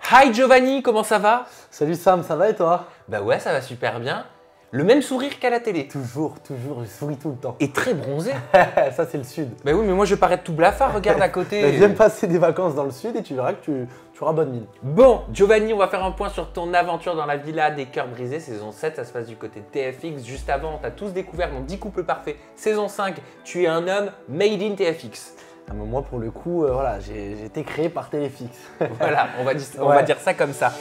Hi Giovanni, comment ça va? Salut Sam, ça va et toi? Bah ouais, ça va super bien. Le même sourire qu'à la télé. Toujours, je souris tout le temps. Et très bronzé. Ça c'est le sud. Bah oui, mais moi je parais tout blafard, regarde à côté. Viens passer des vacances dans le sud et tu verras que tu auras bonne mine. Bon, Giovanni, on va faire un point sur ton aventure dans la villa des cœurs brisés, saison 7, ça se passe du côté de TFX. Juste avant, on t'a tous découvert dans 10 couples parfaits. Saison 5, tu es un homme made in TFX. Ah, mais moi pour le coup, voilà, j'ai été créé par Téléfix. Voilà, on va dire ça comme ça.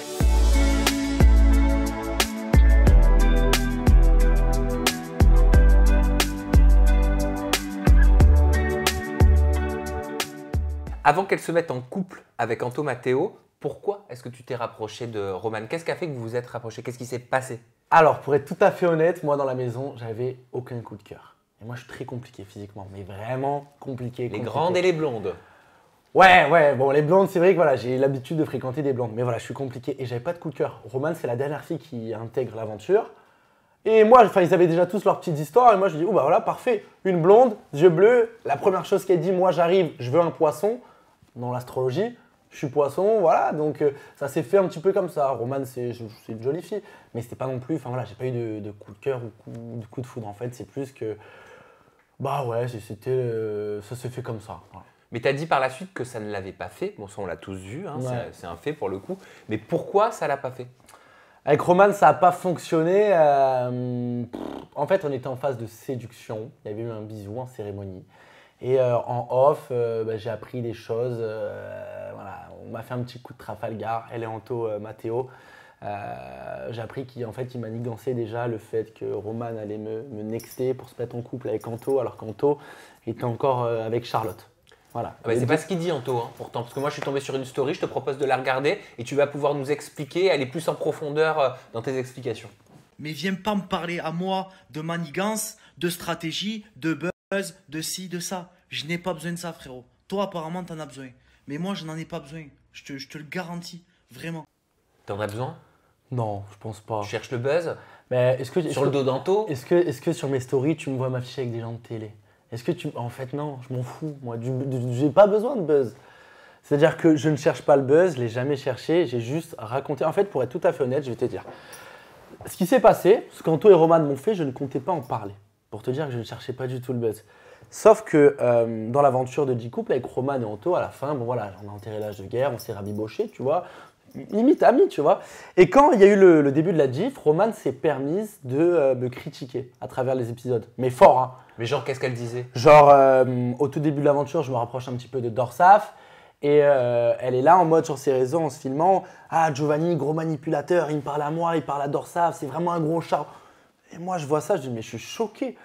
Avant qu'elle se mette en couple avec Anto Matteo, pourquoi est-ce que tu t'es rapproché de Roman? Qu'est-ce qui a fait que vous vous êtes rapprochés? Qu'est-ce qui s'est passé? Alors pour être tout à fait honnête, moi dans la maison, j'avais aucun coup de cœur. Et moi je suis très compliqué physiquement, mais vraiment compliqué. Les grandes et les blondes. Ouais, bon les blondes, c'est vrai que voilà, j'ai l'habitude de fréquenter des blondes, mais voilà, je suis compliqué et j'avais pas de coup de cœur. Roman, c'est la dernière fille qui intègre l'aventure. Et moi, ils avaient déjà tous leurs petites histoires et moi je dis, oh bah voilà, parfait, une blonde, yeux bleus, la première chose qu'elle dit, moi j'arrive, je veux un poisson. Dans l'astrologie, je suis poisson, voilà, donc ça s'est fait un petit peu comme ça. Romane, c'est une jolie fille, mais c'était pas non plus, enfin voilà, j'ai pas eu de coup de cœur ou de coup de foudre en fait, c'est plus que, bah ouais, ça s'est fait comme ça. Voilà. Mais tu as dit par la suite que ça ne l'avait pas fait, bon ça on l'a tous vu, hein, Ouais. c'est un fait pour le coup, mais pourquoi ça l'a pas fait? Avec Romane, ça n'a pas fonctionné, en fait on était en phase de séduction, il y avait eu un bisou en cérémonie. Et en off, j'ai appris des choses. Voilà, on m'a fait un petit coup de Trafalgar, elle et Anto Matteo. J'ai appris qu'il manigançait déjà le fait que Roman allait me nexter pour se mettre en couple avec Anto, alors qu'Anto était encore avec Charlotte. Voilà. Ah bah, c'est pas ce qu'il dit Anto, hein, pourtant, parce que moi je suis tombé sur une story, je te propose de la regarder et tu vas pouvoir nous expliquer, aller plus en profondeur dans tes explications. Mais viens pas me parler à moi de manigance, de stratégie, de buzz, de ci, de ça. Je n'ai pas besoin de ça, frérot. Toi, apparemment, t'en as besoin. Mais moi, je n'en ai pas besoin. Je te le garantis, vraiment. T'en as besoin? Non, je pense pas. Tu cherches le buzz? Mais Sur le dos d'Anto? Est-ce que sur mes stories, tu me vois m'afficher avec des gens de télé? En fait, non, je m'en fous. Moi, j'ai pas besoin de buzz. C'est-à-dire que je ne cherche pas le buzz, je l'ai jamais cherché, j'ai juste raconté. En fait, pour être tout à fait honnête, je vais te dire. Ce qui s'est passé, ce qu'Anto et Roman m'ont fait, je ne comptais pas en parler. Pour te dire que je ne cherchais pas du tout le buzz. Sauf que dans l'aventure de 10 couples avec Roman et Anto, à la fin, bon voilà, on a enterré l'âge de guerre, on s'est rabiboché, tu vois, limite amis, tu vois. Et quand il y a eu le début de la GIF, Roman s'est permise de me critiquer à travers les épisodes. Mais fort, hein. Mais genre, qu'est-ce qu'elle disait? Genre, au tout début de l'aventure, je me rapproche un petit peu de Dorsaf. Et elle est là en mode sur ses réseaux en se filmant. Ah, Giovanni, gros manipulateur, il me parle à moi, il parle à Dorsaf, c'est vraiment un gros chat. Et moi, je vois ça, je dis, mais je suis choqué.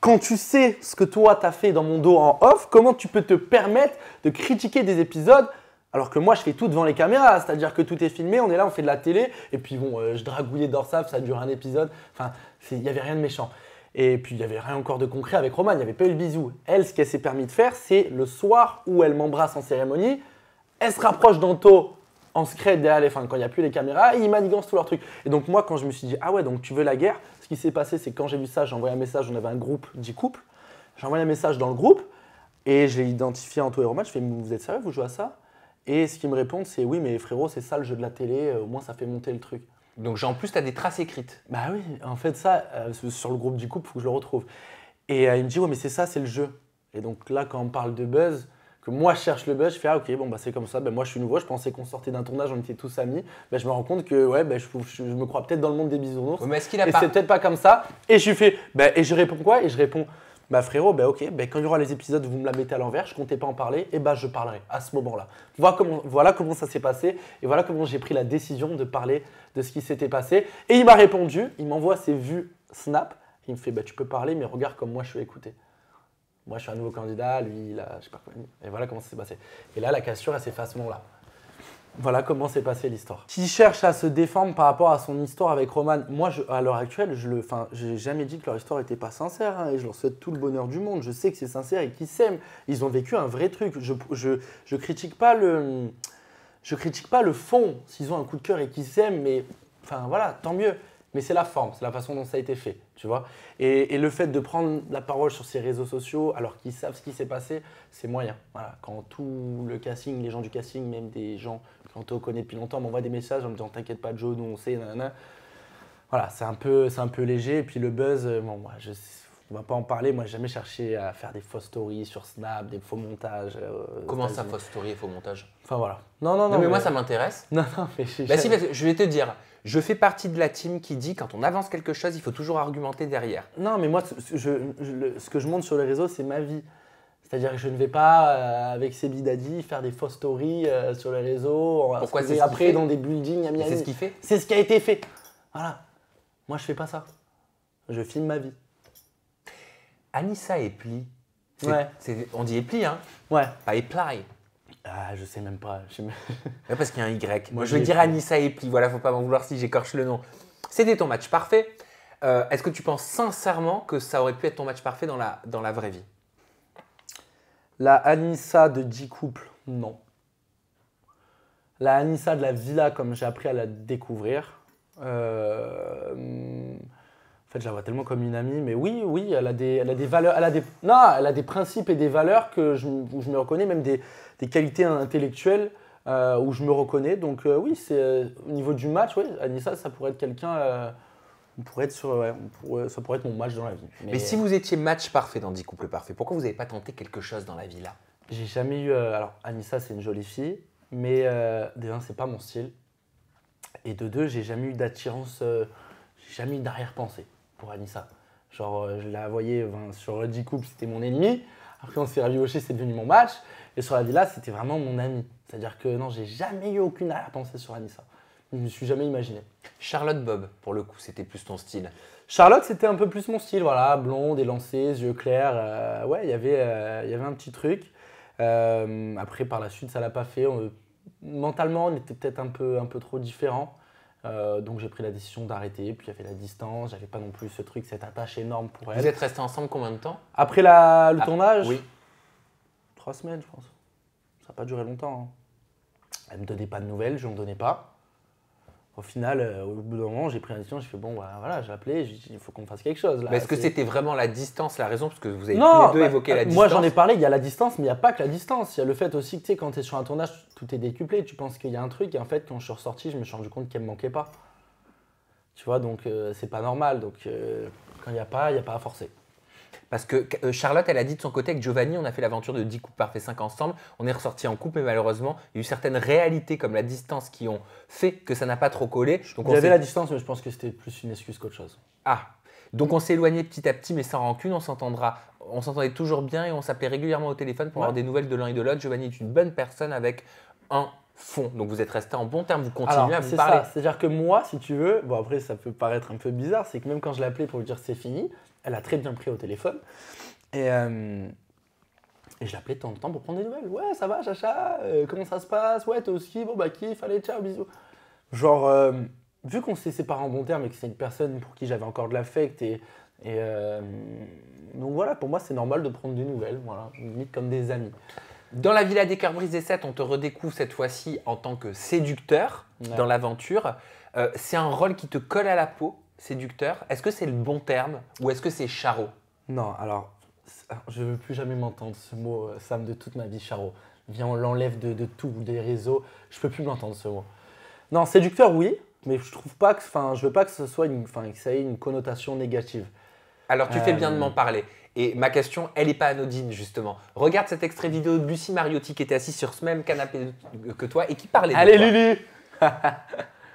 Quand tu sais ce que toi t'as fait dans mon dos en off, comment tu peux te permettre de critiquer des épisodes alors que moi je fais tout devant les caméras, c'est-à-dire que tout est filmé, on est là, on fait de la télé, et puis bon, je dragouillais Dorsaf, ça dure un épisode, enfin, il n'y avait rien de méchant. Et puis il n'y avait rien encore de concret avec Roman, il n'y avait pas eu le bisou. Elle, ce qu'elle s'est permis de faire, c'est le soir où elle m'embrasse en cérémonie, elle se rapproche d'Anto en secret derrière quand il n'y a plus les caméras, et ils manigancent tous leurs trucs. Et donc moi, quand je me suis dit, ah ouais, donc tu veux la guerre, ce qui s'est passé, c'est que quand j'ai vu ça, j'ai envoyé un message, on avait un groupe 10 couples, j'ai envoyé un message dans le groupe, et j'ai identifié Anto et Roman, je fais, vous êtes sérieux, vous jouez à ça? Et ce qu'ils me répondent, c'est, oui, mais frérot, c'est ça le jeu de la télé, au moins ça fait monter le truc. Donc en plus, tu as des traces écrites. Bah oui, en fait ça, sur le groupe 10 couples, il faut que je le retrouve. Et il me dit, ouais, mais c'est ça, c'est le jeu. Et donc là, quand on parle de buzz, que moi je cherche le buzz, je fais ah ok, bon bah c'est comme ça, moi je suis nouveau, je pensais qu'on sortait d'un tournage, on était tous amis, je me rends compte que ouais, je me crois peut-être dans le monde des bisounours, Mais est-ce qu'il a et pas... c'est peut-être pas comme ça, et je lui fais, et je réponds quoi? Et je réponds, frérot, ok, quand il y aura les épisodes, vous me la mettez à l'envers, je comptais pas en parler, et je parlerai à ce moment-là. Voilà comment ça s'est passé, et voilà comment j'ai pris la décision de parler de ce qui s'était passé, et il m'a répondu, il m'envoie ses vues Snap, il me fait tu peux parler, mais regarde comme moi je suis écouté. Moi, je suis un nouveau candidat, lui, il a, je sais pas quoi. Et voilà comment ça s'est passé. Et là, la cassure, elle s'est faite à ce moment-là. Voilà comment s'est passée l'histoire. Qui cherche à se défendre par rapport à son histoire avec Roman, moi, à l'heure actuelle, je n'ai jamais dit que leur histoire n'était pas sincère. Hein, et je leur souhaite tout le bonheur du monde. Je sais que c'est sincère et qu'ils s'aiment. Ils ont vécu un vrai truc. Je critique pas le fond, s'ils ont un coup de cœur et qu'ils s'aiment. Mais enfin, voilà, tant mieux. mais c'est la forme, c'est la façon dont ça a été fait, tu vois. Et le fait de prendre la parole sur ces réseaux sociaux, alors qu'ils savent ce qui s'est passé, c'est moyen. Voilà. Quand tout le casting, les gens du casting, même des gens que Anto connaît depuis longtemps, m'envoient des messages en me disant « T'inquiète pas Joe, nous on sait, nanana ». Voilà, c'est un peu léger. Et puis le buzz, bon, moi, on ne va pas en parler. Moi, j'ai jamais cherché à faire des fausses stories sur Snap, des faux montages. Comment ça, fausse story et faux montage? Enfin voilà. Non, mais moi, ça m'intéresse. Non, mais Bah si, parce que je vais te dire, je fais partie de la team qui dit quand on avance quelque chose, il faut toujours argumenter derrière. Non, mais moi, ce que je montre sur les réseaux, c'est ma vie. C'est-à-dire que je ne vais pas, avec Sebi Daddy, faire des fausses stories sur les réseaux. Pourquoi c'est ce qu'il après fait dans des buildings à Miami. C'est ce qu'il fait. C'est ce qui a été fait. Voilà. Moi, je fais pas ça. Je filme ma vie. Anissa Epli. Ouais. On dit Epli, hein? Ouais. Pas Epli. Ah, je sais même pas. Ouais, parce qu'il y a un Y. Moi, Je vais dire Anissa Epli. Voilà, faut pas m'en vouloir si j'écorche le nom. C'était ton match parfait. Est-ce que tu penses sincèrement que ça aurait pu être ton match parfait dans la vraie vie? La Anissa de 10 couples, non. La Anissa de la villa, comme j'ai appris à la découvrir, en fait, je la vois tellement comme une amie, mais oui, elle a des valeurs, elle a des principes et des valeurs où je me reconnais, même des qualités intellectuelles où je me reconnais. Donc oui, au niveau du match, oui, Anissa, ça pourrait être quelqu'un, ça pourrait être mon match dans la vie. Mais si vous étiez match parfait dans 10 couples parfaits, pourquoi vous n'avez pas tenté quelque chose dans la villa? J'ai jamais eu. Alors, Anissa, c'est une jolie fille, mais de un, c'est pas mon style. Et de deux, j'ai jamais eu d'attirance, j'ai jamais eu d'arrière-pensée pour Anissa. Genre, je la voyais sur 10 couples, c'était mon ennemi. Après, on s'est rabiboché, c'est devenu mon match. Et sur la villa, c'était vraiment mon ami. C'est-à-dire que non, j'ai jamais eu aucune arrière-pensée sur Anissa. Je ne me suis jamais imaginé. Charlotte Bob, pour le coup, c'était plus ton style. Charlotte, c'était un peu plus mon style, voilà, blonde, élancée, yeux clairs. Ouais, il y avait un petit truc. Après, par la suite, ça l'a pas fait. Mentalement, on était peut-être un peu trop différents. Donc, j'ai pris la décision d'arrêter. Puis, il y avait la distance. J'avais pas non plus ce truc, cette attache énorme pour elle. Vous êtes restés ensemble combien de temps? Après le tournage, Oui. 3 semaines, je pense. Ça n'a pas duré longtemps. Hein. Elle ne me donnait pas de nouvelles, je n'en donnais pas. Au final, au bout d'un moment, j'ai pris la décision, j'ai fait bon, voilà, j'ai appelé, j'ai dit il faut qu'on fasse quelque chose. Là. Mais est-ce que c'était vraiment la distance, la raison? Parce que vous avez Non, tous les deux évoqué la distance. Moi, j'en ai parlé, il y a la distance, mais il n'y a pas que la distance. Il y a le fait aussi que tu sais, quand tu es sur un tournage, tout est décuplé. Tu penses qu'il y a un truc, et en fait, quand je suis ressorti, je me suis rendu compte qu'elle ne me manquait pas. Tu vois, donc c'est pas normal. Donc quand il n'y a pas à forcer. Parce que Charlotte, elle a dit de son côté avec Giovanni, on a fait l'aventure de 10 couples parfaits 5 ensemble, on est ressortis en couple, mais malheureusement, il y a eu certaines réalités comme la distance qui ont fait que ça n'a pas trop collé. J'avais la distance, mais je pense que c'était plus une excuse qu'autre chose. Ah, donc on s'est éloigné petit à petit, mais sans rancune, on s'entendait toujours bien et on s'appelait régulièrement au téléphone pour avoir des nouvelles de l'un et de l'autre. Giovanni est une bonne personne avec un fond, donc vous êtes restés en bon terme, vous continuez à vous parler. C'est-à-dire que moi, si tu veux, bon après ça peut paraître un peu bizarre, c'est que même quand je l'ai appelée pour lui dire c'est fini, elle a très bien pris au téléphone et je l'appelais de temps en temps pour prendre des nouvelles. Ouais, ça va, Chacha, comment ça se passe? Ouais, toi aussi, bon bah kiff, allez, ciao, bisous. Genre, vu qu'on s'est séparés en bon terme et que c'est une personne pour qui j'avais encore de l'affect donc voilà, pour moi c'est normal de prendre des nouvelles, voilà, limite comme des amis. Dans la Villa des Cœurs Brisés 7, on te redécouvre cette fois-ci en tant que séducteur dans l'aventure. C'est un rôle qui te colle à la peau, séducteur. Est-ce que c'est le bon terme ou est-ce que c'est charreau? Non, alors, je ne veux plus jamais m'entendre ce mot, Sam, de toute ma vie, charreau. Viens, on l'enlève de tout, des réseaux. Je ne peux plus m'entendre ce mot. Non, séducteur, oui, mais je trouve pas que, je veux pas que ce soit que ça ait une connotation négative. Alors, tu fais bien de m'en parler. Et ma question, elle n'est pas anodine, justement. Regarde cet extrait vidéo de Lucie Mariotti qui était assise sur ce même canapé que toi et qui parlait de Allez, toi. Lulu.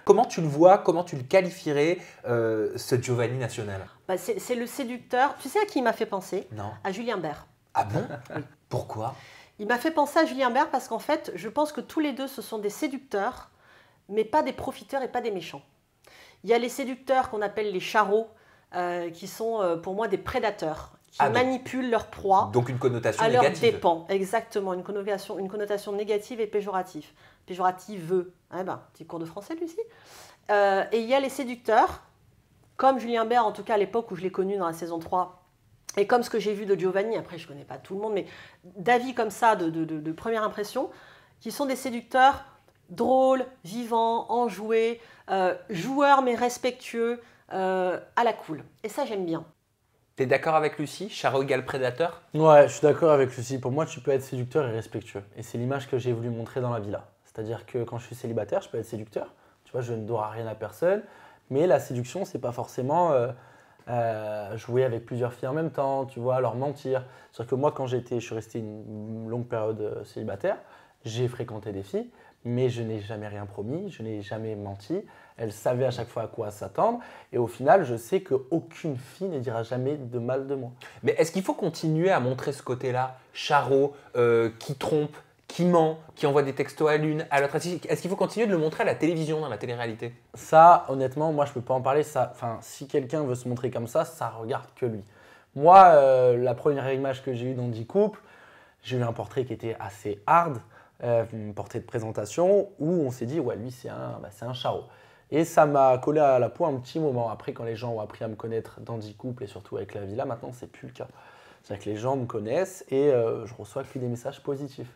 Comment tu le vois, comment tu le qualifierais, ce Giovanni National? Bah, c'est le séducteur. Tu sais à qui il m'a fait penser? Non. À Julien Bert. Ah bon? Pourquoi? Il m'a fait penser à Julien Bert parce qu'en fait, je pense que tous les deux, ce sont des séducteurs, mais pas des profiteurs et pas des méchants. Il y a les séducteurs qu'on appelle les charreaux, qui sont pour moi des prédateurs, qui manipulent leur proie donc une connotation à négative. leur dépens. Exactement, une connotation négative et péjorative. Péjorative, petit cours de français, Lucie. Et il y a les séducteurs, comme Julien Bert, en tout cas à l'époque où je l'ai connu dans la saison 3, et comme ce que j'ai vu de Giovanni, après je ne connais pas tout le monde, mais d'avis comme ça, de première impression, qui sont des séducteurs drôles, vivants, enjoués, joueurs mais respectueux, à la cool. Et ça, j'aime bien. T'es d'accord avec Lucie? Charo égale prédateur? Ouais, je suis d'accord avec Lucie. Pour moi, tu peux être séducteur et respectueux. Et c'est l'image que j'ai voulu montrer dans la villa. C'est-à-dire que quand je suis célibataire, je peux être séducteur. Tu vois, je ne dois rien à personne. Mais la séduction, c'est pas forcément jouer avec plusieurs filles en même temps, tu vois, leur mentir. C'est-à-dire que moi, quand je suis resté une longue période célibataire, j'ai fréquenté des filles, mais je n'ai jamais rien promis, je n'ai jamais menti. Elles savaient à chaque fois à quoi s'attendre. Et au final, je sais qu'aucune fille ne dira jamais de mal de moi. Mais est-ce qu'il faut continuer à montrer ce côté-là? Charo, qui trompe, qui ment, qui envoie des textos à l'une, à l'autre. Est-ce qu'il faut continuer de le montrer à la télévision, dans la télé-réalité? Ça, honnêtement, moi, je peux pas en parler. Si quelqu'un veut se montrer comme ça regarde que lui. Moi, la première image que j'ai eue dans 10 couples, j'ai eu un portrait qui était assez hard, un portrait de présentation, où on s'est dit, ouais, lui, c'est un Charo. Et ça m'a collé à la peau un petit moment. Après, quand les gens ont appris à me connaître dans 10 couples et surtout avec la villa, maintenant, c'est plus le cas. C'est-à-dire que les gens me connaissent et je reçois que des messages positifs.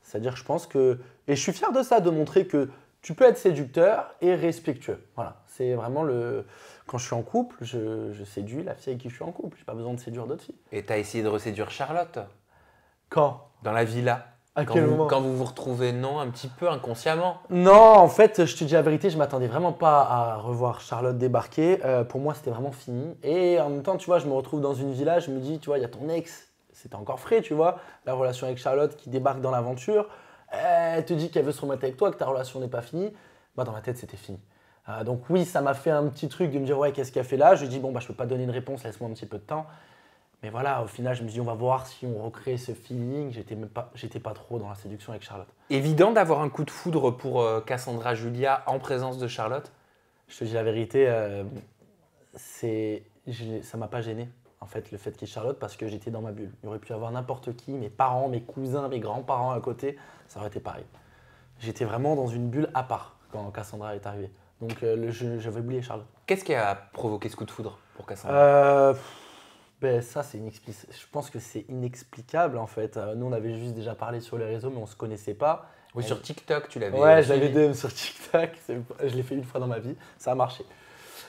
C'est-à-dire que je pense que… Et je suis fier de ça, de montrer que tu peux être séducteur et respectueux. Voilà, c'est vraiment le… Quand je suis en couple, je séduis la fille avec qui je suis en couple. Je n'ai pas besoin de séduire d'autres filles. Et tu as essayé de reséduire Charlotte? Quand? Dans la villa? À quel moment? Quand vous vous retrouvez, non, un petit peu inconsciemment? Non, en fait, je te dis la vérité, je ne m'attendais vraiment pas à revoir Charlotte débarquer. Pour moi, c'était vraiment fini. Et en même temps, tu vois, je me retrouve dans une villa, je me dis, tu vois, il y a ton ex. C'était encore frais, tu vois, la relation avec Charlotte qui débarque dans l'aventure. Elle te dit qu'elle veut se remettre avec toi, que ta relation n'est pas finie. Moi, dans ma tête, c'était fini. Donc oui, ça m'a fait un petit truc de me dire, ouais, qu'est-ce qu'elle fait là? Je lui dis, bon, bah, je ne peux pas donner une réponse, laisse-moi un petit peu de temps. Mais voilà, au final, je me suis dit, on va voir si on recrée ce feeling. J'étais pas trop dans la séduction avec Charlotte. Évident d'avoir un coup de foudre pour Cassandra Julia en présence de Charlotte? Je te dis la vérité, ça ne m'a pas gêné, en fait, le fait qu'il y ait Charlotte, parce que j'étais dans ma bulle. Il aurait pu y avoir n'importe qui, mes parents, mes cousins, mes grands-parents à côté, ça aurait été pareil. J'étais vraiment dans une bulle à part quand Cassandra est arrivée. Donc j'avais oublié Charlotte. Qu'est-ce qui a provoqué ce coup de foudre pour Cassandra? Ça, je pense que c'est inexplicable en fait. Nous, on avait juste déjà parlé sur les réseaux, mais on ne se connaissait pas. Oui, sur TikTok, tu l'avais. Ouais, j'avais DM sur TikTok. Je l'ai fait une fois dans ma vie. Ça a marché.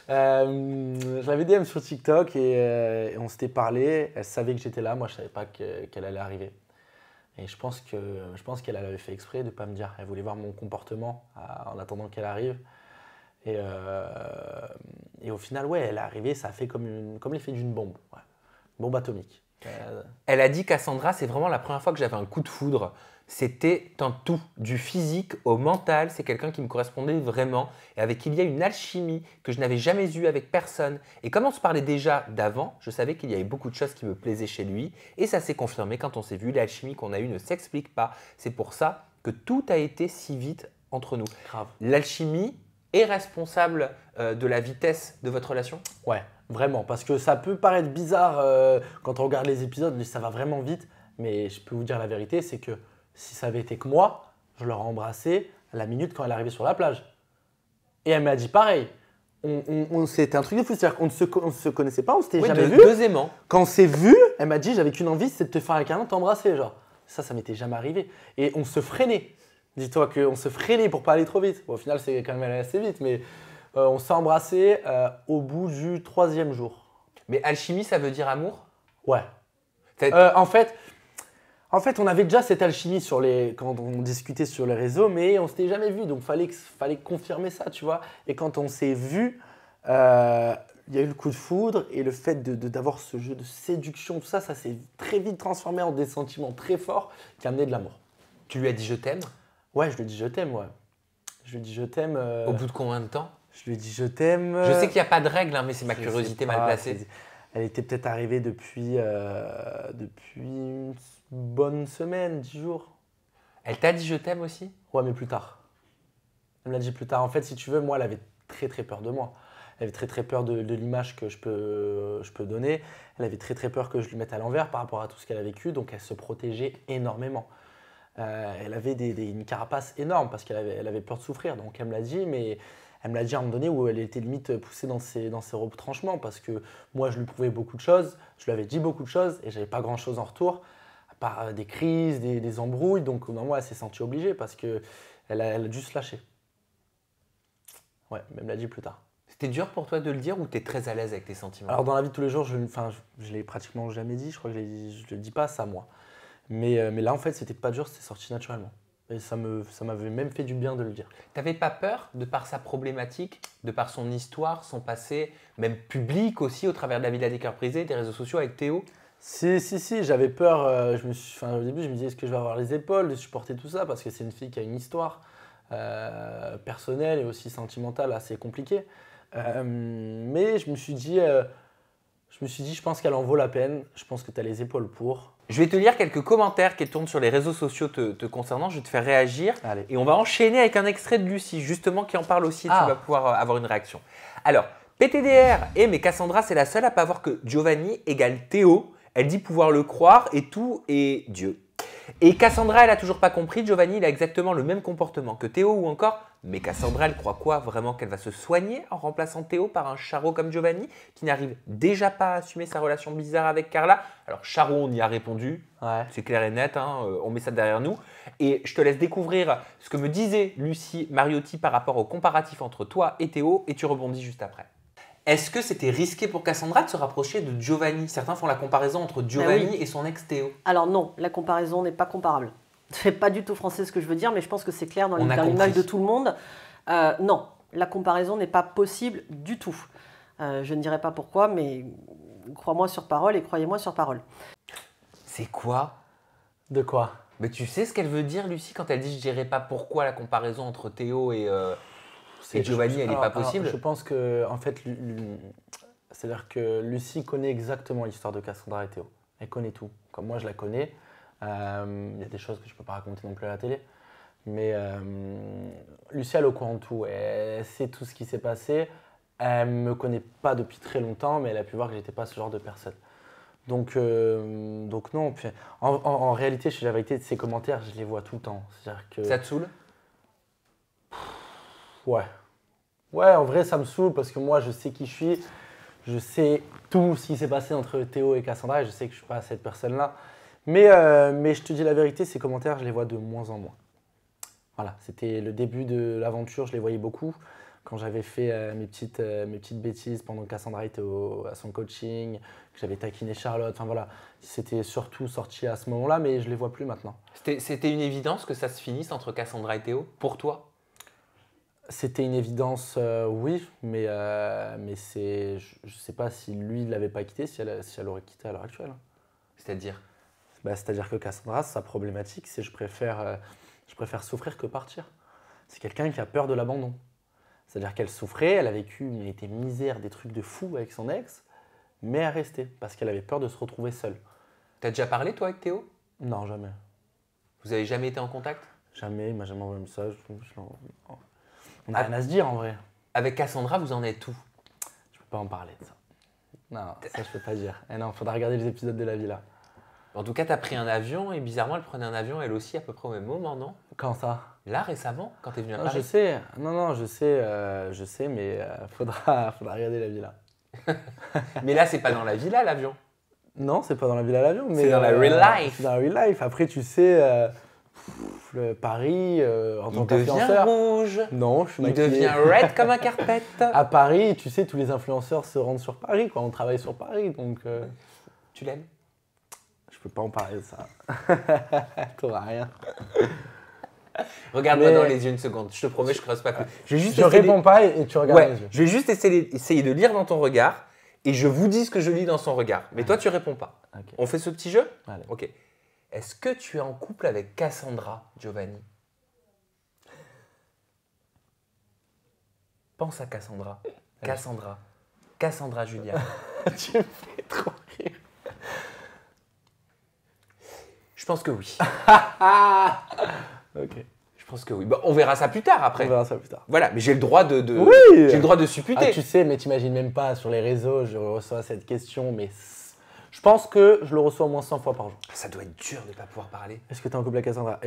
Je l'avais DM sur TikTok et on s'était parlé. Elle savait que j'étais là. Moi, je ne savais pas qu'elle allait arriver. Et je pense qu'elle avait fait exprès de ne pas me dire. Elle voulait voir mon comportement en attendant qu'elle arrive. Et au final, ouais, elle est arrivée. Ça a fait comme l'effet d'une bombe. Ouais. Bombe atomique. Elle a dit, Cassandra, c'est vraiment la première fois que j'avais un coup de foudre. C'était un tout, du physique au mental. C'est quelqu'un qui me correspondait vraiment et avec qui il y a une alchimie que je n'avais jamais eue avec personne. Et comme on se parlait déjà d'avant, je savais qu'il y avait beaucoup de choses qui me plaisaient chez lui. Et ça s'est confirmé quand on s'est vu. L'alchimie qu'on a eue ne s'explique pas. C'est pour ça que tout a été si vite entre nous. Grave. L'alchimie est responsable de la vitesse de votre relation? Ouais, vraiment. Parce que ça peut paraître bizarre quand on regarde les épisodes, mais ça va vraiment vite. Mais je peux vous dire la vérité, c'est que si ça avait été que moi, je l'aurais embrassée à la minute quand elle est arrivée sur la plage. Et elle m'a dit pareil. C'était un truc de fou. C'est-à-dire qu'on ne se connaissait pas, on s'était jamais vu. Deux aimants. Quand on s'est vu, elle m'a dit j'avais qu'une envie, c'est de te faire un câlin, t'embrasser. Genre. Ça m'était jamais arrivé. Et on se freinait. Dis-toi qu'on se freinait pour pas aller trop vite. Au final, c'est quand même allé assez vite, mais on s'est embrassé au bout du 3e jour. Mais alchimie, ça veut dire amour? Ouais. En fait, on avait déjà cette alchimie quand on discutait sur les réseaux, mais on s'était jamais vu, donc fallait confirmer ça, tu vois. Et quand on s'est vu, il y a eu le coup de foudre et le fait d'avoir ce jeu de séduction, tout ça, ça s'est très vite transformé en des sentiments très forts qui amenaient de l'amour. Tu lui as dit je t'aime? Ouais, je lui ai dit je t'aime, ouais. Je lui ai dit je t'aime. Au bout de combien de temps? Je lui ai dit je t'aime. Je sais qu'il n'y a pas de règle, hein, mais c'est ma curiosité mal placée. Elle était peut-être arrivée depuis une bonne semaine, 10 jours. Elle t'a dit je t'aime aussi? Ouais, mais plus tard. Elle me l'a dit plus tard. En fait, si tu veux, moi, elle avait très très peur de moi. Elle avait très très peur de l'image que je peux donner. Elle avait très très peur que je lui mette à l'envers par rapport à tout ce qu'elle a vécu. Donc, elle se protégeait énormément. Elle avait une carapace énorme parce qu'elle avait peur de souffrir. Donc, elle me l'a dit, mais elle me l'a dit à un moment donné où elle était limite poussée dans ses retranchements parce que moi, je lui prouvais beaucoup de choses. Je lui avais dit beaucoup de choses et je n'avais pas grand-chose en retour. Par des crises, des embrouilles. Donc, normalement, elle s'est sentie obligée parce qu'elle a dû se lâcher. Ouais, mais elle me l'a dit plus tard. C'était dur pour toi de le dire ou tu es très à l'aise avec tes sentiments? Alors dans la vie de tous les jours, je l'ai pratiquement jamais dit, je crois que je ne le dis pas ça moi. Mais là en fait c'était pas dur, c'était sorti naturellement. Et ça m'avait même fait du bien de le dire. T'avais pas peur, de par sa problématique, de par son histoire, son passé, même public aussi, au travers de la Villa des Cœurs Brisés, des réseaux sociaux avec Théo? Si, j'avais peur. Au début, je me disais, est-ce que je vais avoir les épaules de supporter tout ça? Parce que c'est une fille qui a une histoire personnelle et aussi sentimentale assez compliquée. Mais je me suis dit, je pense qu'elle en vaut la peine. Je pense que tu as les épaules pour. Je vais te lire quelques commentaires qui tournent sur les réseaux sociaux te concernant. Je vais te faire réagir. Allez. Et on va enchaîner avec un extrait de Lucie, justement, qui en parle aussi. Et tu vas pouvoir avoir une réaction. Alors, PTDR mais Cassandra, c'est la seule à pas voir que Giovanni égale Théo. Elle dit pouvoir le croire et tout est Dieu. Et Cassandra, elle a toujours pas compris. Giovanni, il a exactement le même comportement que Théo ou encore. Mais Cassandra, elle croit quoi? Vraiment qu'elle va se soigner en remplaçant Théo par un charreau comme Giovanni qui n'arrive déjà pas à assumer sa relation bizarre avec Carla? Alors charreau, on y a répondu, Ouais. c'est clair et net, hein, on met ça derrière nous. Et je te laisse découvrir ce que me disait Lucie Mariotti par rapport au comparatif entre toi et Théo et tu rebondis juste après. Est-ce que c'était risqué pour Cassandra de se rapprocher de Giovanni? Certains font la comparaison entre Giovanni et son ex Théo. Alors non, la comparaison n'est pas comparable. C'est pas du tout français ce que je veux dire, mais je pense que c'est clair dans On a l'image compris. de tout le monde. Non, la comparaison n'est pas possible du tout. Je ne dirai pas pourquoi, mais crois-moi sur parole et croyez-moi sur parole. C'est quoi? De quoi? Mais tu sais ce qu'elle veut dire, Lucie, quand elle dit « je dirais pas pourquoi la comparaison entre Théo et Giovanni, elle n'est pas possible ». Je pense que, en fait, c'est-à-dire que Lucie connaît exactement l'histoire de Cassandra et Théo. Elle connaît tout. Comme moi, je la connais. Il y a des choses que je ne peux pas raconter non plus à la télé. Mais Lucie, elle est au courant de tout. Elle sait tout ce qui s'est passé. Elle ne me connaît pas depuis très longtemps, mais elle a pu voir que je n'étais pas ce genre de personne. Donc non. Puis, en réalité, je suis la vérité, ces commentaires, je les vois tout le temps. C'est-à-dire que... Ça te saoule? Ouais. Ouais, en vrai, ça me saoule parce que moi, je sais qui je suis. Je sais tout ce qui s'est passé entre Théo et Cassandra et je sais que je ne suis pas cette personne-là. Mais je te dis la vérité, ces commentaires, je les vois de moins en moins. Voilà, c'était le début de l'aventure, je les voyais beaucoup. Quand j'avais fait mes petites bêtises pendant que Cassandra était à son coaching, que j'avais taquiné Charlotte, enfin voilà. C'était surtout sorti à ce moment-là, mais je ne les vois plus maintenant. C'était une évidence que ça se finisse entre Cassandra et Théo, pour toi? C'était une évidence, oui, mais je ne sais pas si lui ne l'avait pas quitté, si elle aurait quitté à l'heure actuelle. C'est-à-dire? C'est-à-dire que Cassandra, sa problématique, c'est je préfère souffrir que partir. C'est quelqu'un qui a peur de l'abandon. C'est-à-dire qu'elle souffrait, elle a vécu des misères, des trucs de fou avec son ex, mais elle restait parce qu'elle avait peur de se retrouver seule. T'as déjà parlé, toi, avec Théo? Non, jamais. Vous avez jamais été en contact? Jamais, il m'a jamais envoyé un message. On n'a rien à se dire en vrai. Avec Cassandra, vous en êtes où? Je peux pas en parler de ça. Non, ça je peux pas dire. Et non, il faudra regarder les épisodes de la villa. En tout cas, t'as pris un avion et bizarrement, elle prenait un avion elle aussi à peu près au même moment, non? Quand ça? Là, récemment, quand t'es venu à Non, Paris? je sais. Non, je sais, mais faudra regarder la villa. Mais là, c'est pas dans la villa, l'avion. Non, c'est pas dans la villa à l'avion, mais C'est dans la real life. C'est dans la real life. Après, tu sais, Paris, en tant Il devient qu'influenceur. rouge. Non, je suis Il maquillé. devient red comme un carpet. À Paris, tu sais, tous les influenceurs se rendent sur Paris, quoi. On travaille sur Paris, donc Tu l'aimes? je peux pas en parler de ça. T'auras rien. Regarde-moi Mais- dans les yeux une seconde. Je te promets, je creuse pas plus. Je vais juste Je essayer réponds pas et tu regardes Ouais, les yeux. je vais juste essayer de lire dans ton regard et je vous dis ce que je lis dans son regard. Mais toi, tu réponds pas. Ok. On fait ce petit jeu? Allez. Ok. Est-ce que tu es en couple avec Cassandra, Giovanni? Pense à Cassandra. Cassandra. Cassandra Julia. Tu me fais trop rire. Je pense que oui. Ok. Je pense que oui. Bah, on verra ça plus tard après. On verra ça plus tard. Voilà, mais j'ai le droit de Oui. j'ai le droit de supputer. Ah, tu sais, mais t'imagines même pas, sur les réseaux, je reçois cette question, mais je pense que je le reçois au moins 100 fois par jour. Ça doit être dur de ne pas pouvoir parler. Est-ce que t'es en couple avec Cassandra?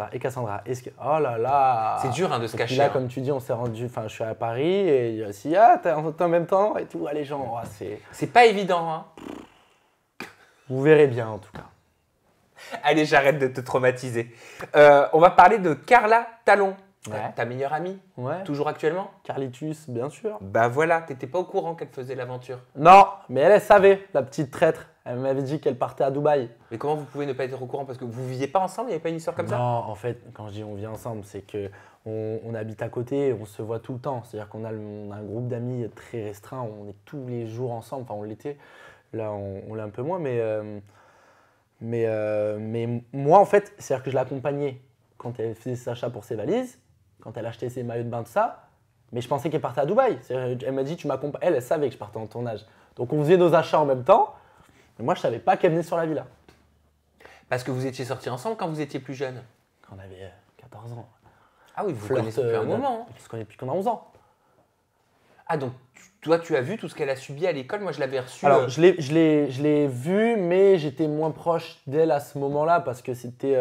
Cassandra, est-ce que... Oh là là. C'est dur hein, de se Et puis cacher. là, hein. comme tu dis, on s'est rendu... Enfin, je suis à Paris et il y a aussi... Ah, t'es en même temps et tout. Ah, les gens, oh, c'est... C'est pas évident. Hein. Vous verrez bien, en tout cas. Allez, j'arrête de te traumatiser. On va parler de Carla Talon. Ouais. Ta meilleure amie, Ouais. toujours actuellement? Carlitus, bien sûr. Bah voilà, t'étais pas au courant qu'elle faisait l'aventure. Non, mais elle savait, la petite traître. Elle m'avait dit qu'elle partait à Dubaï. Mais comment vous pouvez ne pas être au courant? Parce que vous viviez pas ensemble, il n'y avait pas une histoire comme Non, ça? en fait, quand je dis on vit ensemble, c'est que on habite à côté, on se voit tout le temps. C'est-à-dire qu'on a, on a un groupe d'amis très restreint, on est tous les jours ensemble. Enfin, on l'était. Là, on l'est un peu moins, mais moi, en fait, c'est-à-dire que je l'accompagnais quand elle faisait ses achats pour ses valises, quand elle achetait ses maillots de bain, de ça. Mais je pensais qu'elle partait à Dubaï. Elle m'a dit, tu m'accompagnes. Elle savait que je partais en tournage. Donc, on faisait nos achats en même temps. Mais moi, je savais pas qu'elle venait sur la villa. Parce que vous étiez sortis ensemble quand vous étiez plus jeune. Quand on avait 14 ans. Ah oui, vous vous connaissez depuis un moment. On se connaît depuis qu'on a 11 ans. Ah donc, toi, tu as vu tout ce qu'elle a subi à l'école. Moi, je l'avais reçu. Alors, je l'ai vue, mais j'étais moins proche d'elle à ce moment-là parce que c'était.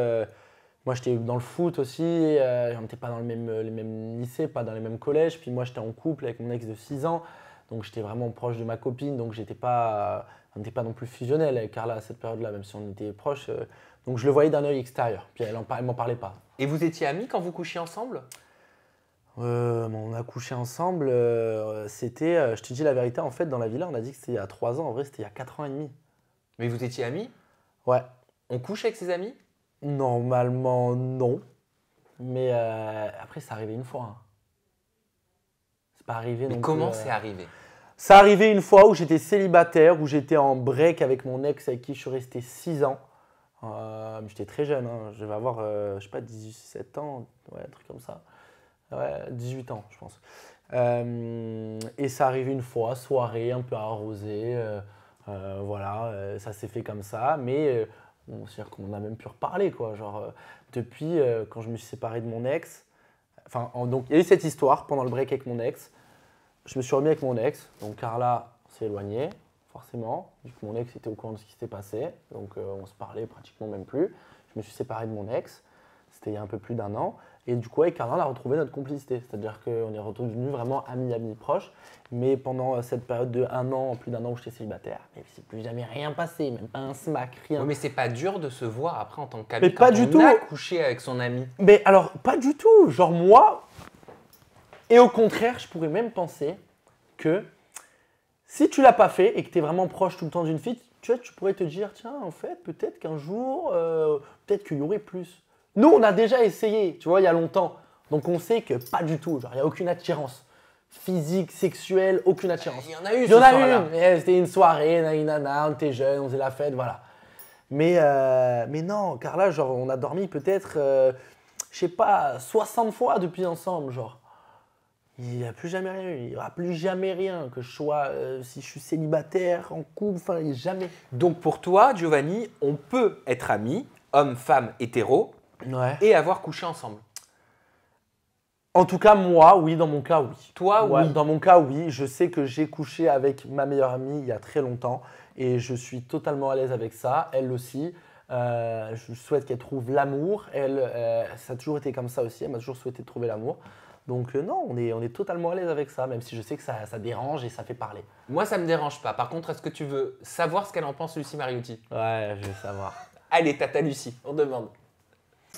Moi, j'étais dans le foot aussi. On n'était pas dans les mêmes lycées, pas dans les mêmes collèges. Puis moi, j'étais en couple avec mon ex de 6 ans. Donc, j'étais vraiment proche de ma copine. Donc, on n'était pas non plus fusionnel avec Carla à cette période-là, même si on était proches. Donc, je le voyais d'un œil extérieur. Puis, elle m'en parlait pas. Et vous étiez amis quand vous couchiez ensemble? On a couché ensemble. C'était, je te dis la vérité, en fait, dans la villa, on a dit que c'était il y a 3 ans. En vrai, c'était il y a 4 ans et demi. Mais vous étiez amis? Ouais. On couche avec ses amis? Normalement, non. Mais après, ça arrivait une fois. Hein. C'est pas arrivé Mais non comment plus, c'est arrivé? Ça arrivait une fois où j'étais célibataire, où j'étais en break avec mon ex avec qui je suis resté 6 ans. J'étais très jeune, hein. Je devais avoir, je sais pas, 17 ans, ouais, un truc comme ça. Ouais, 18 ans, je pense. Et ça arrivait une fois, soirée un peu arrosée. Voilà, ça s'est fait comme ça. Mais c'est-à-dire qu'on a même pu reparler, quoi. Genre, depuis, quand je me suis séparé de mon ex, donc il y a eu cette histoire pendant le break avec mon ex. Je me suis remis avec mon ex, donc Carla s'est éloignée, forcément, vu que mon ex était au courant de ce qui s'était passé, donc on se parlait pratiquement même plus. Je me suis séparé de mon ex, c'était il y a un peu plus d'1 an, et du coup avec Carla on a retrouvé notre complicité, c'est-à-dire qu'on est redevenus vraiment amis proches, mais pendant cette période de 1 an, plus d'1 an où j'étais célibataire, il ne s'est plus jamais rien passé, même pas un smack, rien. Oui, mais c'est pas dur de se voir après en tant qu'ami Mais pas du tout. a couché avec son ami. Mais alors, pas du tout, genre moi. Et au contraire, je pourrais même penser que si tu l'as pas fait et que tu es vraiment proche tout le temps d'une fille, tu vois, tu pourrais te dire, tiens, en fait, peut-être qu'un jour, peut-être qu'il y aurait plus. Nous, on a déjà essayé, tu vois, il y a longtemps. Donc, on sait que pas du tout, genre, il n'y a aucune attirance. Physique, sexuelle, aucune attirance. Il y en a eu Il ce y en a soir-là. une, c'était une soirée, on était jeunes, on faisait la fête, voilà. Mais non, Carla, genre, on a dormi peut-être, je sais pas, 60 fois depuis ensemble, genre. Il n'y a plus jamais rien, il n'y aura plus jamais rien, que je sois, si je suis célibataire, en couple, enfin, jamais. Donc pour toi, Giovanni, on peut être amis, homme, femme, hétéro, Ouais. et avoir couché ensemble. En tout cas, moi, oui, dans mon cas, oui. Toi, Ouais, oui. dans mon cas, oui. Je sais que j'ai couché avec ma meilleure amie il y a très longtemps et je suis totalement à l'aise avec ça. Elle aussi. Je souhaite qu'elle trouve l'amour. Elle, ça a toujours été comme ça aussi. Elle m'a toujours souhaité trouver l'amour. Donc non, on est totalement à l'aise avec ça, même si je sais que ça dérange et ça fait parler. Moi, ça me dérange pas. Par contre, est-ce que tu veux savoir ce qu'elle en pense, Lucie Mariotti? Ouais, je veux savoir. Allez, tata Lucie, on demande.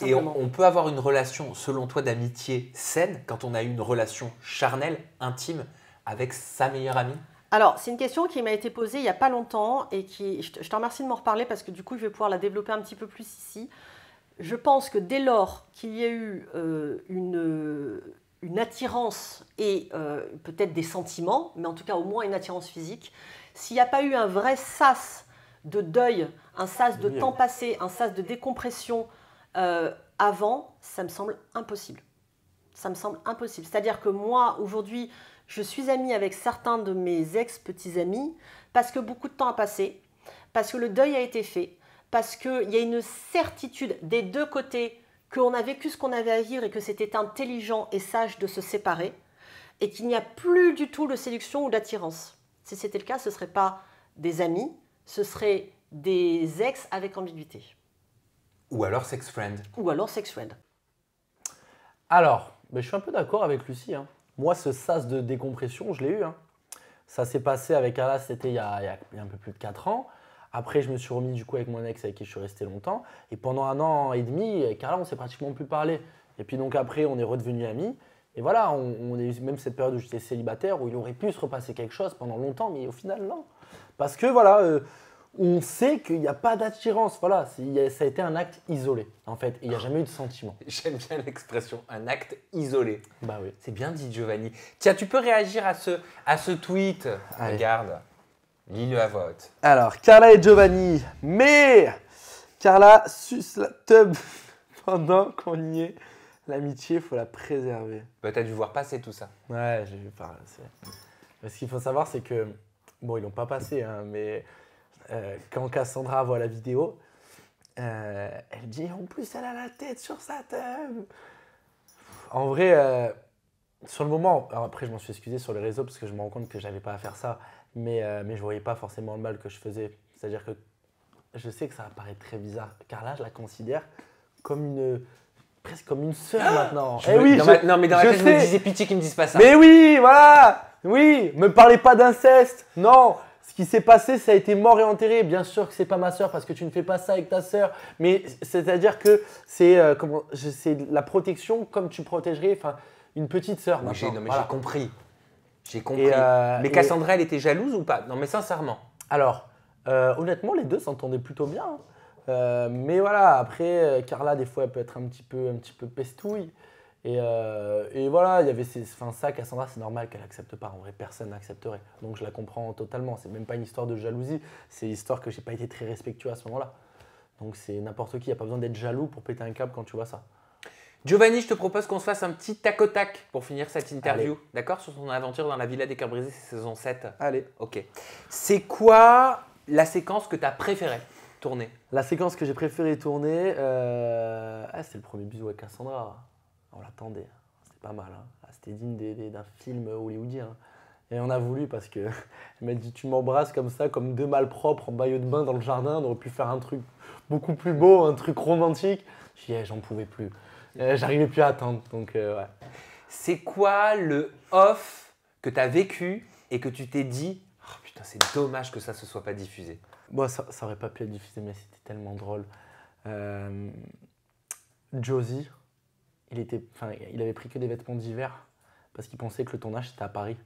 Et Simplement. on peut avoir une relation, selon toi, d'amitié saine quand on a eu une relation charnelle, intime, avec sa meilleure amie? Alors, c'est une question qui m'a été posée il n'y a pas longtemps et je te remercie de m'en reparler parce que du coup, je vais pouvoir la développer un petit peu plus ici. Je pense que dès lors qu'il y a eu une attirance et peut-être des sentiments, mais en tout cas au moins une attirance physique, s'il n'y a pas eu un vrai sas de deuil, un sas de Oui. temps passé, un sas de décompression avant, ça me semble impossible. Ça me semble impossible. C'est-à-dire que moi, aujourd'hui, je suis amie avec certains de mes ex-petits amis parce que beaucoup de temps a passé, parce que le deuil a été fait, parce qu'il y a une certitude des deux côtés qu'on a vécu ce qu'on avait à vivre et que c'était intelligent et sage de se séparer et qu'il n'y a plus du tout de séduction ou d'attirance. Si c'était le cas, ce ne serait pas des amis, ce serait des ex avec ambiguïté. Ou alors sex friend? Ou alors sex friend. Alors, je suis un peu d'accord avec Lucie. Hein. Moi, ce sas de décompression, je l'ai eu. Hein. Ça s'est passé avec Carla, c'était il y a un peu plus de 4 ans. Après, je me suis remis du coup avec mon ex avec qui je suis resté longtemps. Et pendant 1 an et demi, avec Carla, on s'est pratiquement plus parlé. Et puis donc après, on est redevenus amis. Et voilà, on est même cette période où j'étais célibataire, où il aurait pu se repasser quelque chose pendant longtemps, mais au final, non. Parce que voilà, on sait qu'il n'y a pas d'attirance. Voilà, ça a été un acte isolé, en fait. Et il n'y a jamais eu de sentiment. J'aime bien l'expression, un acte isolé. Bah oui. C'est bien dit, Giovanni. Tiens, tu peux réagir à ce tweet. Allez. Regarde, lis-le à voix haute. Alors, Carla et Giovanni. Mais Carla suce la tub pendant qu'on y est. L'amitié, il faut la préserver. Bah, t'as dû voir passer tout ça. Ouais, j'ai vu par là. Ce qu'il faut savoir, c'est que, bon, ils l'ont pas passé, hein, mais quand Cassandra voit la vidéo, elle dit en plus, elle a la tête sur sa tub. En vrai, sur le moment, alors après, je m'en suis excusé sur les réseaux parce que je me rends compte que j'avais pas à faire ça, mais je voyais pas forcément le mal que je faisais. C'est-à-dire que je sais que ça va paraître très bizarre. Carla, je la considère comme presque comme une sœur maintenant. Non, mais dans ma tête, je me disais pitié qu'ils me disent pas ça. Mais oui, voilà. Oui, me parlez pas d'inceste. Non, ce qui s'est passé, ça a été mort et enterré. Bien sûr que c'est pas ma sœur parce que tu ne fais pas ça avec ta sœur. Mais c'est-à-dire que c'est la protection comme tu protégerais une petite sœur. Oui, maintenant. j'ai Voilà. compris. J'ai compris. Mais et- Cassandra, elle était jalouse ou pas? Non, mais sincèrement. Alors, honnêtement, les deux s'entendaient plutôt bien. Hein. Mais voilà, après, Carla, des fois, elle peut être un petit peu pestouille. Et voilà, il y avait ça, Cassandra, c'est normal qu'elle n'accepte pas. En vrai, personne n'accepterait. Donc, je la comprends totalement. C'est même pas une histoire de jalousie. C'est l'histoire que j'ai pas été très respectueux à ce moment-là. Donc, c'est n'importe qui. Il n'y a pas besoin d'être jaloux pour péter un câble quand tu vois ça. Giovanni, je te propose qu'on se fasse un petit tac au tac pour finir cette interview. Allez. D'accord? Sur son aventure dans la Villa des Cœurs Brisés, c'est saison 7. Allez. Ok. C'est quoi la séquence que tu as préférée tourner? La séquence que j'ai préféré tourner, c'était le premier bisou avec Cassandra. On l'attendait, c'était pas mal. Hein. C'était digne d'un film hollywoodien. Et on a voulu parce qu'elle m'a dit tu m'embrasses comme ça, comme deux malpropres en maillot de bain dans le jardin. On aurait pu faire un truc beaucoup plus beau, un truc romantique. Je dis j'en pouvais plus. J'arrivais plus à attendre. Donc ouais. C'est quoi le off que tu as vécu et que tu t'es dit oh, putain, c'est dommage que ça se soit pas diffusé? Bon, ça aurait pas pu être diffusé, mais c'était tellement drôle. Josie, il avait pris que des vêtements d'hiver parce qu'il pensait que le tournage était à Paris.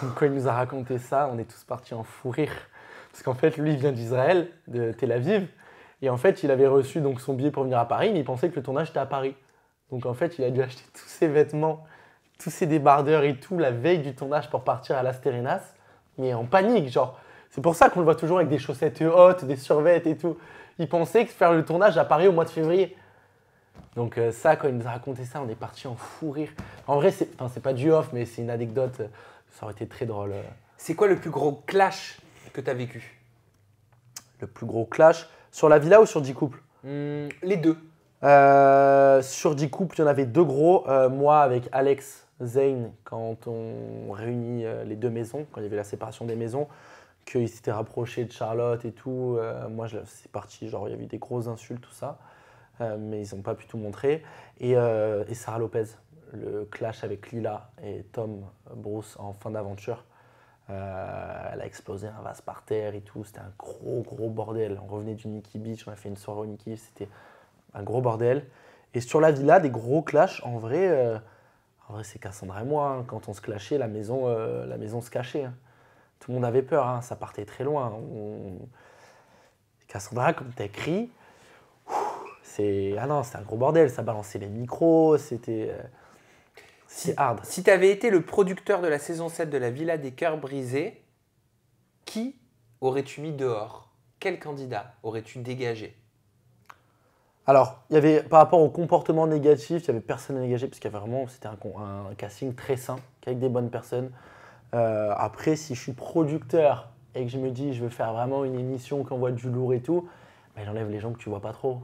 Donc, quand il nous a raconté ça, on est tous partis en fou rire. Parce qu'en fait, lui, il vient d'Israël, de Tel Aviv. Et en fait, il avait reçu donc, son billet pour venir à Paris, mais il pensait que le tournage était à Paris. Donc en fait, il a dû acheter tous ses vêtements, tous ses débardeurs et tout, la veille du tournage pour partir à Las Terrenas. Mais en panique, genre. C'est pour ça qu'on le voit toujours avec des chaussettes hautes, des survêtements et tout. Il pensait que faire le tournage à Paris au mois de février. Donc ça, quand il nous a raconté ça, on est parti en fou rire. En vrai, c'est pas du off, mais c'est une anecdote. Ça aurait été très drôle. C'est quoi le plus gros clash que tu as vécu? Le plus gros clash sur la villa ou sur 10 couples? Les deux. Sur 10 couples, il y en avait deux gros. Moi, avec Alex Zane, quand on réunit les deux maisons, quand il y avait la séparation des maisons, qu'il s'était rapproché de Charlotte et tout. Moi, c'est parti, genre, il y avait des grosses insultes, tout ça. Mais ils n'ont pas pu tout montrer. Et Sarah Lopez, le clash avec Lila et Tom Bruce en fin d'aventure. Elle a explosé un vase par terre et tout. C'était un gros bordel. On revenait du Nikki Beach, on a fait une soirée au Nikki. C'était un gros bordel. Et sur la villa, des gros clashs. En vrai, c'est Cassandra et moi. Hein. Quand on se clashait, la maison se cachait. Hein. Tout le monde avait peur. Hein. Ça partait très loin. Cassandra, comme t'as écrit, c'était un gros bordel. Ça balançait les micros. C'était hard. Si tu avais été le producteur de la saison 7 de la Villa des Cœurs Brisés, qui aurais-tu mis dehors? Quel candidat aurais-tu dégagé? Alors, il y avait, par rapport au comportement négatif, il n'y avait personne à dégager parce qu'il y avait vraiment, c'était un casting très sain, avec des bonnes personnes. Après, si je suis producteur et que je me dis je veux faire vraiment une émission qui envoie du lourd et tout, ben, j'enlève les gens que tu vois pas trop.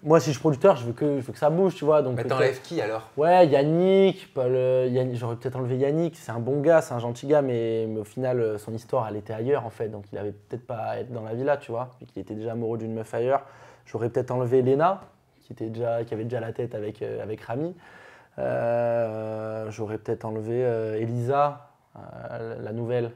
Moi, si je suis producteur, je veux que ça bouge, tu vois. Donc Bah, t'enlèves qui alors? Ouais, Yannick, j'aurais peut-être enlevé Yannick, c'est un bon gars, c'est un gentil gars, mais au final, son histoire, elle était ailleurs en fait, donc il avait peut-être pas à être dans la villa, tu vois, vu qu'il était déjà amoureux d'une meuf ailleurs. J'aurais peut-être enlevé Léna, qui avait déjà la tête avec Rami. J'aurais peut-être enlevé Elisa, la nouvelle.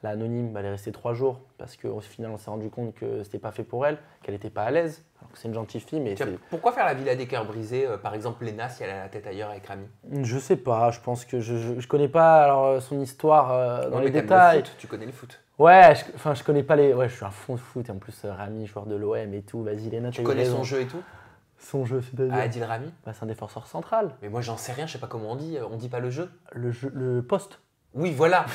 L'anonyme, elle est restée 3 jours parce qu'au final, on s'est rendu compte que c'était pas fait pour elle, qu'elle n'était pas à l'aise. Alors que c'est une gentille fille, mais Tiens, pourquoi faire la villa des cœurs brisés, par exemple Léna, si elle a la tête ailleurs avec Rami? je sais pas, je pense que je connais pas alors, son histoire dans Ouais, les mais t'aimes détails. le foot, tu connais le foot. Ouais, je connais pas les. Ouais, je suis un fond de foot et en plus, Rami, joueur de l'OM et tout. Vas-y, Léna, Tu connais son jeu et tout? Son jeu, c'est-à-dire Adil Rami? bah, c'est un défenseur central. Mais moi j'en sais rien, je sais pas comment on dit pas le jeu. Le poste. Oui, voilà.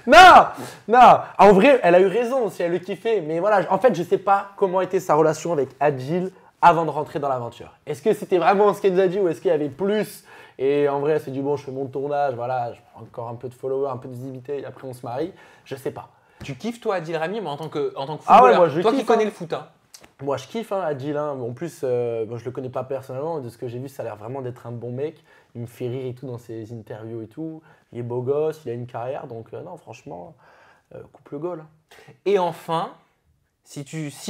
Non, non. En vrai, elle a eu raison si elle le kiffait. Mais voilà, en fait, je sais pas comment était sa relation avec Adil avant de rentrer dans l'aventure. Est-ce que c'était vraiment ce qu'elle nous a dit ou est-ce qu'il y avait plus? Et en vrai, elle s'est dit bon, je fais mon tournage, voilà, je prends encore un peu de followers, un peu de visibilité, et après on se marie. Je sais pas. Tu kiffes toi Adil Rami, mais en tant que footballeur, Ah ouais, moi, je toi kiffe, qui connais hein. le foot, hein. Moi, je kiffe Adil. En plus, bon, je le connais pas personnellement. De ce que j'ai vu, ça a l'air vraiment d'être un bon mec. Il me fait rire et tout dans ses interviews et tout. Il est beau gosse, il a une carrière. Donc, non, franchement, coupe le goal. Et enfin, si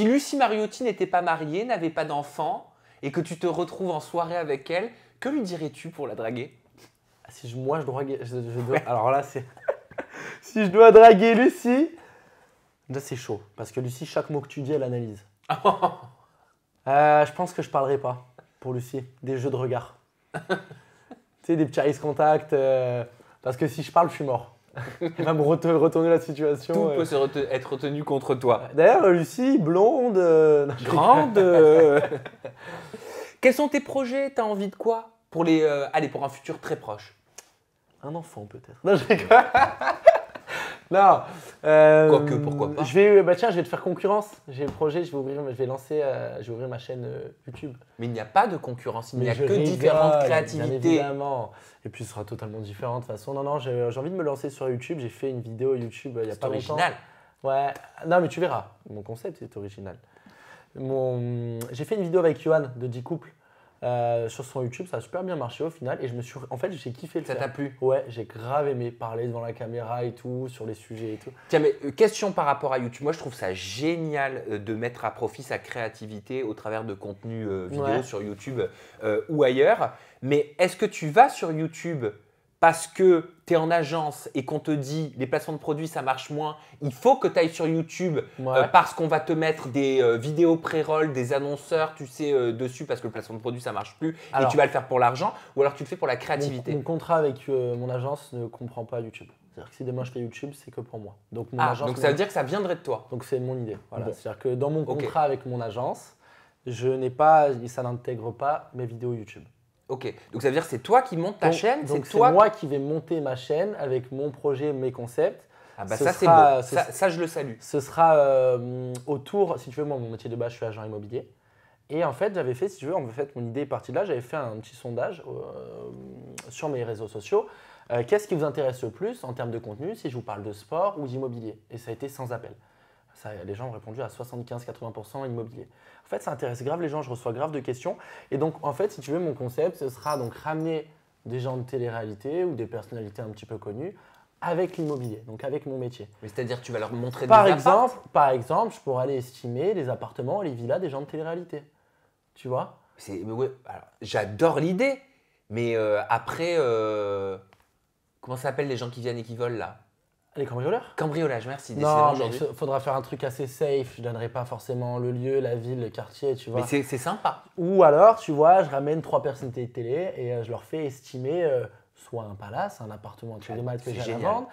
Lucie Mariotti n'était pas mariée, n'avait pas d'enfant, et que tu te retrouves en soirée avec elle, que lui dirais-tu pour la draguer? Si moi, je dois. Alors là, c'est. Si je dois draguer Lucie, là, c'est chaud. Parce que Lucie, chaque mot que tu dis, elle analyse. Je pense que je parlerai pas pour Lucie. Des jeux de regard. Tu sais, des petits ice contact. Parce que si je parle, je suis mort. Elle va me retourner la situation. Tout peut être retenu contre toi. D'ailleurs, Lucie, blonde. Grande. Quels sont tes projets? T'as envie de quoi pour pour un futur très proche? Un enfant, peut-être. Non, je rigole. Non. Quoique, pourquoi pas. Je vais te faire concurrence. J'ai le projet, je vais ouvrir ma chaîne YouTube. Mais il n'y a pas de concurrence, il n'y a je que rigole, différentes bien créativités. évidemment. Et puis, ce sera totalement différent de toute façon. Non, j'ai envie de me lancer sur YouTube. J'ai fait une vidéo YouTube il y a C'est pas original. longtemps. Ouais. Non, mais tu verras. Mon concept est original. J'ai fait une vidéo avec Yohan de 10 couples sur son YouTube. Ça a super bien marché au final. Et j'ai kiffé le Ça faire. t'a plu? Ouais, j'ai grave aimé parler devant la caméra et tout, sur les sujets et tout. Tiens, mais question par rapport à YouTube. Moi, je trouve ça génial de mettre à profit sa créativité au travers de contenus vidéo Ouais. sur YouTube ou ailleurs. Mais est-ce que tu vas sur YouTube parce que tu es en agence et qu'on te dit les placements de produits ça marche moins, il faut que tu ailles sur YouTube Ouais. parce qu'on va te mettre des vidéos pré-roll, des annonceurs, tu sais, dessus parce que le placement de produit ça marche plus Alors, et tu vas le faire pour l'argent ou alors tu le fais pour la créativité? Mon contrat avec mon agence ne comprend pas YouTube. C'est-à-dire que si demain je fais YouTube, c'est que pour moi. Donc mon agence. Donc ça veut dire que ça viendrait de toi. Donc c'est mon idée. Voilà. Bon. C'est-à-dire que dans mon Ok. contrat avec mon agence, ça n'intègre pas mes vidéos YouTube. Ok, donc ça veut dire que c'est toi qui montes ta chaîne, Donc c'est toi. moi qui vais monter ma chaîne avec mon projet, mes concepts. Ah bah Ce ça c'est sera- beau, ce- ça je le salue. Ce sera autour, si tu veux, moi mon métier de base, je suis agent immobilier. Et en fait, j'avais fait, si tu veux, en fait, mon idée est partie de là, j'avais fait un petit sondage sur mes réseaux sociaux. Qu'est-ce qui vous intéresse le plus en termes de contenu si je vous parle de sport ou d'immobilier? Et ça a été sans appel. Les gens ont répondu à 75-80% immobilier. En fait, ça intéresse grave les gens, je reçois grave de questions. Et donc, en fait, si tu veux, mon concept, ce sera donc ramener des gens de télé-réalité ou des personnalités un petit peu connues avec l'immobilier, donc avec mon métier. Mais c'est-à-dire que tu vas leur montrer Par des exemple, je pourrais aller estimer les appartements et les villas des gens de télé-réalité. Tu vois? mais ouais, alors, j'adore l'idée, mais après, comment ça s'appelle les gens qui viennent et qui volent là? Les cambrioleurs? Cambriolage, merci. Décidément Non, mais aujourd'hui. il faudra faire un truc assez safe. Je ne donnerai pas forcément le lieu, la ville, le quartier, tu vois. Mais c'est sympa. Ou alors, tu vois, je ramène 3 personnalités de télé et je leur fais estimer soit un palace, un appartement de mal que C'est j'ai à génial. vendre,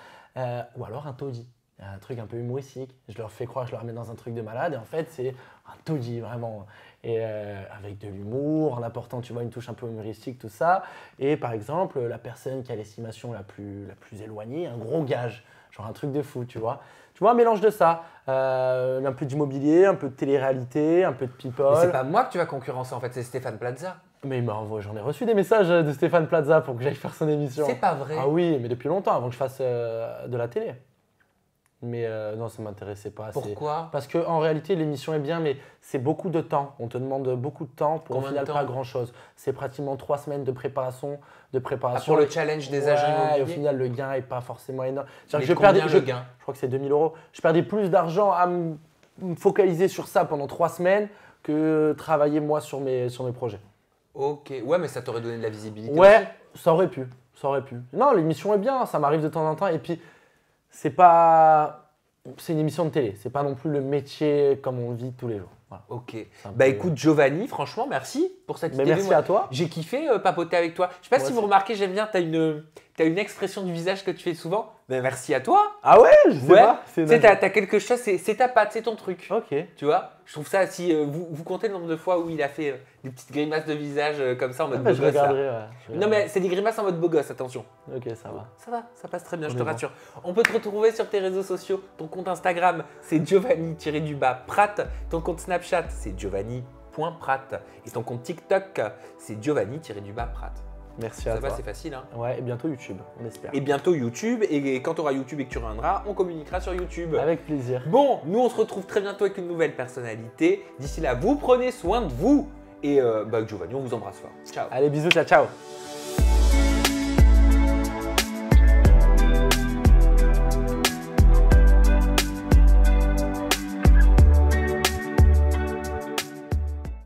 ou alors un taudis. Un truc un peu humoristique. Je leur fais croire, je leur ramène dans un truc de malade et en fait, c'est un taudis vraiment. Et avec de l'humour, en apportant, tu vois, une touche un peu humoristique, tout ça. Et par exemple, la personne qui a l'estimation la plus éloignée, un gros gage. Genre un truc de fou, tu vois. Tu vois, un mélange de ça. Un peu d'immobilier, un peu de télé-réalité, un peu de Mais people. c'est pas moi que tu vas concurrencer en fait, c'est Stéphane Plaza. Mais j'en ai reçu des messages de Stéphane Plaza pour que j'aille faire son émission. C'est pas vrai. Ah oui, mais depuis longtemps, avant que je fasse de la télé. Mais non, ça ne m'intéressait pas assez. Pourquoi? Parce qu'en réalité, l'émission est bien, mais c'est beaucoup de temps. On te demande beaucoup de temps pour au Combien de final temps? pas grand-chose. C'est pratiquement 3 semaines de préparation. Pour le challenge des agents Et au immobiliers. final, le gain n'est pas forcément énorme. Mais C'est-à-dire que combien le gain? je crois que c'est 2000 €. Je perdais plus d'argent à me focaliser sur ça pendant 3 semaines que travailler moi sur mes projets. Ok, ouais, mais ça t'aurait donné de la visibilité. Ouais, aussi. ça aurait pu. Non, l'émission est bien, ça m'arrive de temps en temps. Et puis, c'est pas. C'est une émission de télé, c'est pas non plus le métier comme on le vit tous les jours. Voilà. Ok. C'est un Bah peu- écoute, Giovanni, franchement, merci pour cette Mais interview. merci Moi, à toi. J'ai kiffé papoter avec toi. Je sais pas Moi si aussi. vous remarquez, j'aime bien, t'as une expression du visage que tu fais souvent. Mais merci à toi. Ah ouais, je sais Ouais. pas. Tu sais, t'as quelque chose, c'est ta patte, c'est ton truc. Ok. Tu vois, je trouve ça, si vous comptez le nombre de fois où il a fait des petites grimaces de visage comme ça en mode beau Je gosse. là. regarderai. Ouais. Je Non regarderai. mais c'est des grimaces en mode beau gosse, attention. Ok, ça va. Ça passe très bien, je On te est bon. rassure. On peut te retrouver sur tes réseaux sociaux. Ton compte Instagram, c'est Giovanni-Prat. Ton compte Snapchat, c'est Giovanni.Prat. Et ton compte TikTok, c'est Giovanni-Prat. Merci Ça à va, toi. c'est facile. Hein. Ouais, et bientôt YouTube, on espère. Et bientôt YouTube. Et quand tu auras YouTube et que tu reviendras, on communiquera sur YouTube. Avec plaisir. Bon, nous on se retrouve très bientôt avec une nouvelle personnalité. D'ici là, vous prenez soin de vous. Et Giovanni, on vous embrasse fort. Ciao. Allez, bisous, ciao, ciao.